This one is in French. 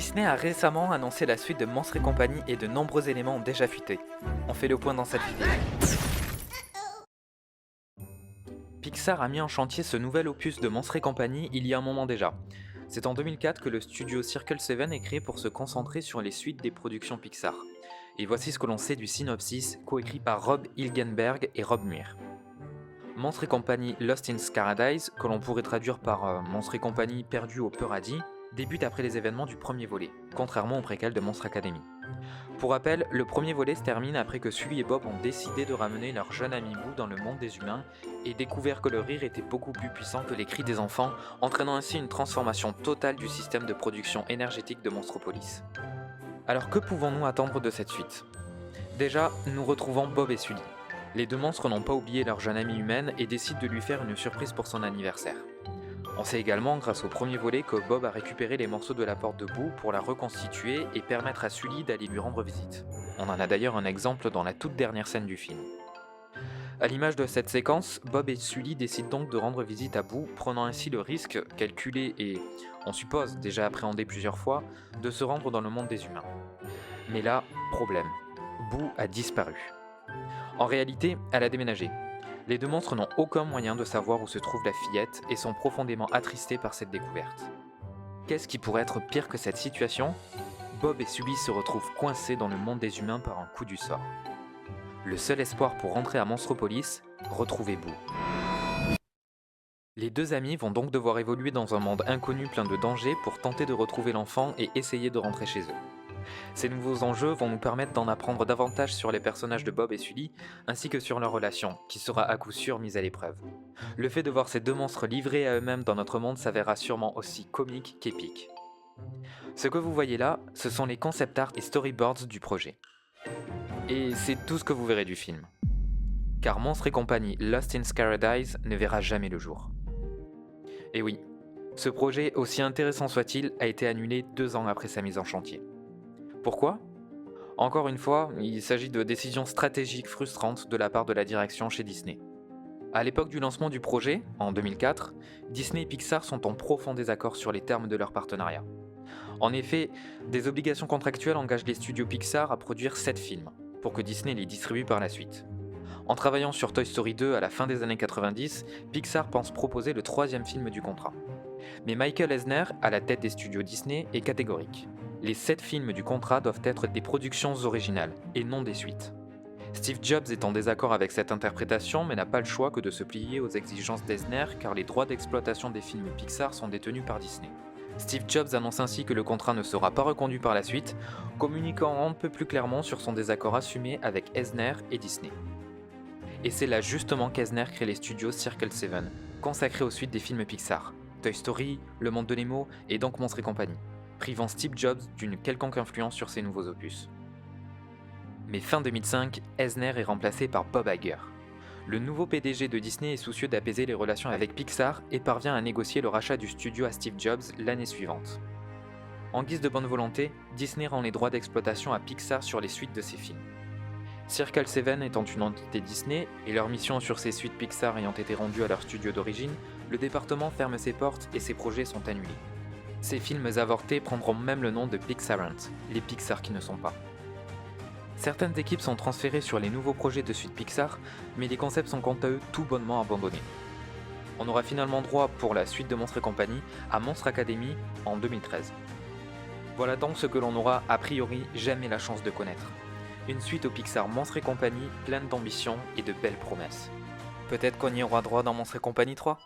Disney a récemment annoncé la suite de Monstres et compagnie et de nombreux éléments ont déjà fuité. On fait le point dans cette vidéo. Pixar a mis en chantier ce nouvel opus de Monstres et compagnie il y a un moment déjà. C'est en 2004 que le studio Circle 7 est créé pour se concentrer sur les suites des productions Pixar. Et voici ce que l'on sait du synopsis, coécrit par Rob Hilgenberg et Rob Muir. Monstres et compagnie Lost in Paradise, que l'on pourrait traduire par Monstres et compagnie perdu au paradis, débute après les événements du premier volet, contrairement au préquel de Monster Academy. Pour rappel, le premier volet se termine après que Sully et Bob ont décidé de ramener leur jeune ami Boo dans le monde des humains et découvert que le rire était beaucoup plus puissant que les cris des enfants, entraînant ainsi une transformation totale du système de production énergétique de Monstropolis. Alors que pouvons-nous attendre de cette suite ? Déjà, nous retrouvons Bob et Sully. Les deux monstres n'ont pas oublié leur jeune amie humaine et décident de lui faire une surprise pour son anniversaire. On sait également, grâce au premier volet, que Bob a récupéré les morceaux de la porte de Boo pour la reconstituer et permettre à Sully d'aller lui rendre visite. On en a d'ailleurs un exemple dans la toute dernière scène du film. À l'image de cette séquence, Bob et Sully décident donc de rendre visite à Boo, prenant ainsi le risque, calculé et, on suppose, déjà appréhendé plusieurs fois, de se rendre dans le monde des humains. Mais là, problème. Boo a disparu. En réalité, elle a déménagé. Les deux monstres n'ont aucun moyen de savoir où se trouve la fillette et sont profondément attristés par cette découverte. Qu'est-ce qui pourrait être pire que cette situation ? Bob et Sully se retrouvent coincés dans le monde des humains par un coup du sort. Le seul espoir pour rentrer à Monstropolis, retrouver Boo. Les deux amis vont donc devoir évoluer dans un monde inconnu plein de dangers pour tenter de retrouver l'enfant et essayer de rentrer chez eux. Ces nouveaux enjeux vont nous permettre d'en apprendre davantage sur les personnages de Bob et Sully, ainsi que sur leur relation, qui sera à coup sûr mise à l'épreuve. Le fait de voir ces deux monstres livrés à eux-mêmes dans notre monde s'avérera sûrement aussi comique qu'épique. Ce que vous voyez là, ce sont les concept art et storyboards du projet. Et c'est tout ce que vous verrez du film. Car Monstres et compagnie Lost in Paradise ne verra jamais le jour. Et oui, ce projet, aussi intéressant soit-il, a été annulé 2 ans après sa mise en chantier. Pourquoi ? Encore une fois, il s'agit de décisions stratégiques frustrantes de la part de la direction chez Disney. À l'époque du lancement du projet, en 2004, Disney et Pixar sont en profond désaccord sur les termes de leur partenariat. En effet, des obligations contractuelles engagent les studios Pixar à produire 7 films, pour que Disney les distribue par la suite. En travaillant sur Toy Story 2 à la fin des années 90, Pixar pense proposer le 3e film du contrat. Mais Michael Eisner, à la tête des studios Disney, est catégorique. Les 7 films du contrat doivent être des productions originales, et non des suites. Steve Jobs est en désaccord avec cette interprétation, mais n'a pas le choix que de se plier aux exigences d'Eisner, car les droits d'exploitation des films Pixar sont détenus par Disney. Steve Jobs annonce ainsi que le contrat ne sera pas reconduit par la suite, communiquant un peu plus clairement sur son désaccord assumé avec Eisner et Disney. Et c'est là justement qu'Eisner crée les studios Circle 7, consacrés aux suites des films Pixar, Toy Story, Le Monde de Nemo et donc Monstres et compagnie, privant Steve Jobs d'une quelconque influence sur ses nouveaux opus. Mais fin 2005, Eisner est remplacé par Bob Iger. Le nouveau PDG de Disney est soucieux d'apaiser les relations avec Pixar et parvient à négocier le rachat du studio à Steve Jobs l'année suivante. En guise de bonne volonté, Disney rend les droits d'exploitation à Pixar sur les suites de ses films. Circle 7 étant une entité Disney et leur mission sur ces suites Pixar ayant été rendue à leur studio d'origine, le département ferme ses portes et ses projets sont annulés. Ces films avortés prendront même le nom de Pixarent, les Pixar qui ne sont pas. Certaines équipes sont transférées sur les nouveaux projets de suite Pixar, mais les concepts sont quant à eux tout bonnement abandonnés. On aura finalement droit pour la suite de Monstres et compagnie à Monster Academy en 2013. Voilà donc ce que l'on n'aura a priori jamais la chance de connaître. Une suite au Pixar Monstres et compagnie pleine d'ambition et de belles promesses. Peut-être qu'on y aura droit dans Monstres et compagnie 3 ?